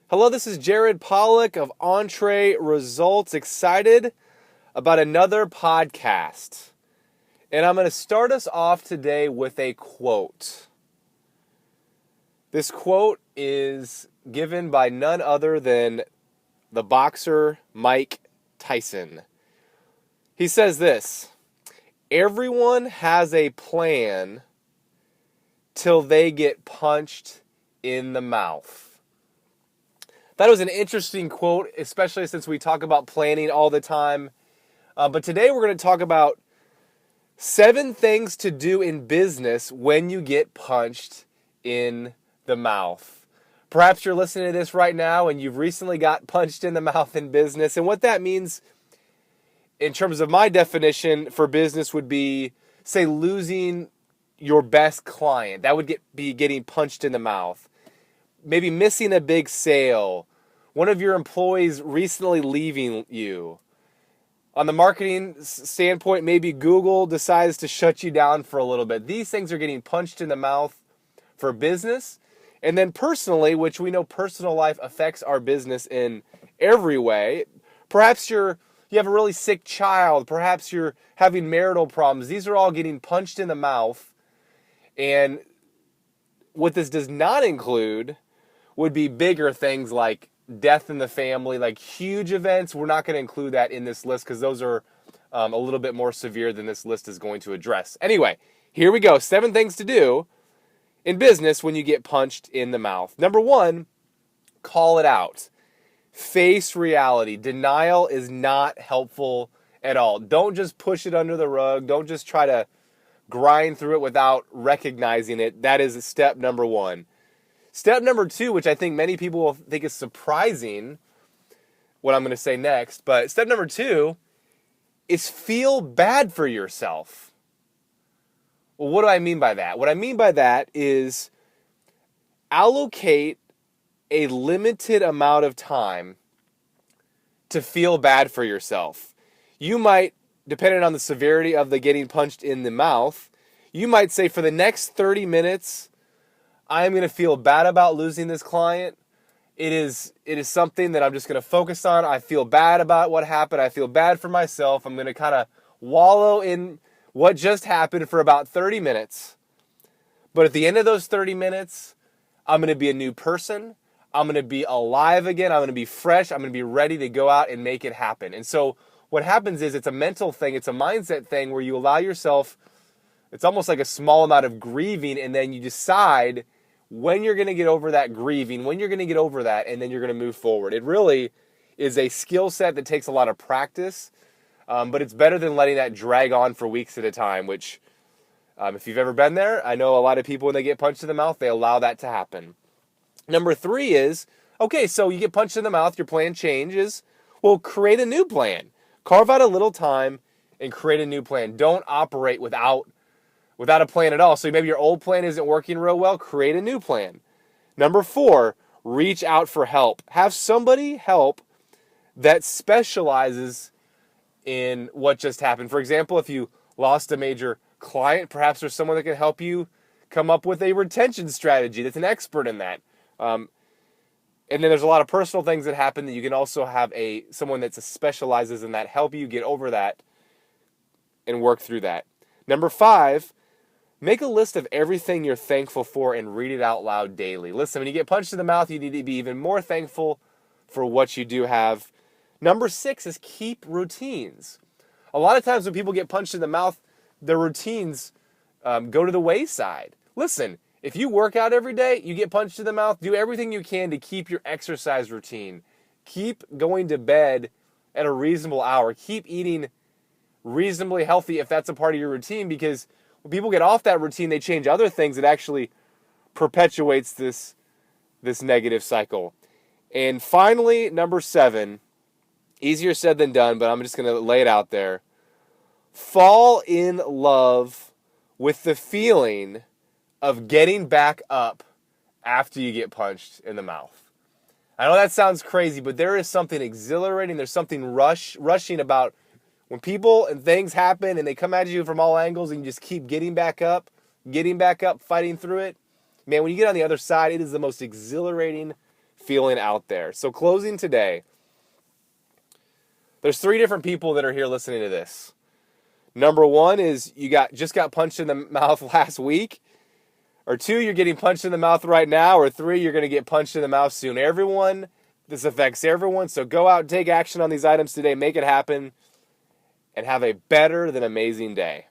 Hello, this is Jared Polak of Entree Results. Excited about another podcast. And I'm going to start us off today with a quote. This quote is given by none other than the boxer Mike Tyson. He says this: "Everyone has a plan till they get punched in the mouth." That was an interesting quote, especially since we talk about planning all the time. But today we're going to talk about 7 things to do in business when you get punched in the mouth. Perhaps you're listening to this right now and you've recently got punched in the mouth in business. And what that means in terms of my definition for business would be, say, losing your best client. That would be getting punched in the mouth. Maybe missing a big sale, one of your employees recently leaving you. On the marketing standpoint, maybe Google decides to shut you down for a little bit. These things are getting punched in the mouth for business. And then personally, which we know personal life affects our business in every way. Perhaps you have a really sick child. Perhaps you're having marital problems. These are all getting punched in the mouth. And what this does not include would be bigger things like death in the family, like huge events. We're not going to include that in this list because those are a little bit more severe than this list is going to address. Anyway, here we go. 7 things to do in business when you get punched in the mouth. Number 1, call it out. Face reality. Denial is not helpful at all. Don't just push it under the rug. Don't just try to grind through it without recognizing it. That is step number 1. Step number 2, which I think many people will think is surprising, what I'm going to say next, but step number 2 is feel bad for yourself. Well, what do I mean by that? What I mean by that is allocate a limited amount of time to feel bad for yourself. You might, depending on the severity of the getting punched in the mouth, you might say for the next 30 minutes, I'm going to feel bad about losing this client. It is something that I'm just going to focus on. I feel bad about what happened. I feel bad for myself. I'm going to kind of wallow in what just happened for about 30 minutes. But at the end of those 30 minutes, I'm going to be a new person. I'm going to be alive again. I'm going to be fresh. I'm going to be ready to go out and make it happen. And so what happens is it's a mental thing. It's a mindset thing where you allow yourself, it's almost like a small amount of grieving, and then you decide when you're going to get over that grieving, when you're going to get over that, and then you're going to move forward. It really is a skill set that takes a lot of practice, but it's better than letting that drag on for weeks at a time, which if you've ever been there, I know a lot of people when they get punched in the mouth, they allow that to happen. Number 3 is, okay, so you get punched in the mouth, your plan changes. Well, create a new plan. Carve out a little time and create a new plan. Don't operate without a plan at all. So maybe your old plan isn't working real well, create a new plan. Number 4, reach out for help. Have somebody help that specializes in what just happened. For example, if you lost a major client, perhaps there's someone that can help you come up with a retention strategy that's an expert in that. And then there's a lot of personal things that happen that you can also have someone that specializes in that help you get over that and work through that. Number 5, make a list of everything you're thankful for and read it out loud daily. Listen, when you get punched in the mouth, you need to be even more thankful for what you do have. Number 6 is keep routines. A lot of times when people get punched in the mouth, their routines go to the wayside. Listen, if you work out every day, you get punched in the mouth, do everything you can to keep your exercise routine. Keep going to bed at a reasonable hour. Keep eating reasonably healthy if that's a part of your routine, because when people get off that routine, they change other things. It actually perpetuates this negative cycle. And finally, number 7, easier said than done, but I'm just going to lay it out there. Fall in love with the feeling of getting back up after you get punched in the mouth. I know that sounds crazy, but there is something exhilarating. There's something rushing about when people and things happen and they come at you from all angles and you just keep getting back up, fighting through it. Man, when you get on the other side, it is the most exhilarating feeling out there. So closing today, there's 3 different people that are here listening to this. Number 1 is you just got punched in the mouth last week. Or 2, you're getting punched in the mouth right now. Or 3, you're going to get punched in the mouth soon. This affects everyone. So go out and take action on these items today. Make it happen. And have a better than amazing day.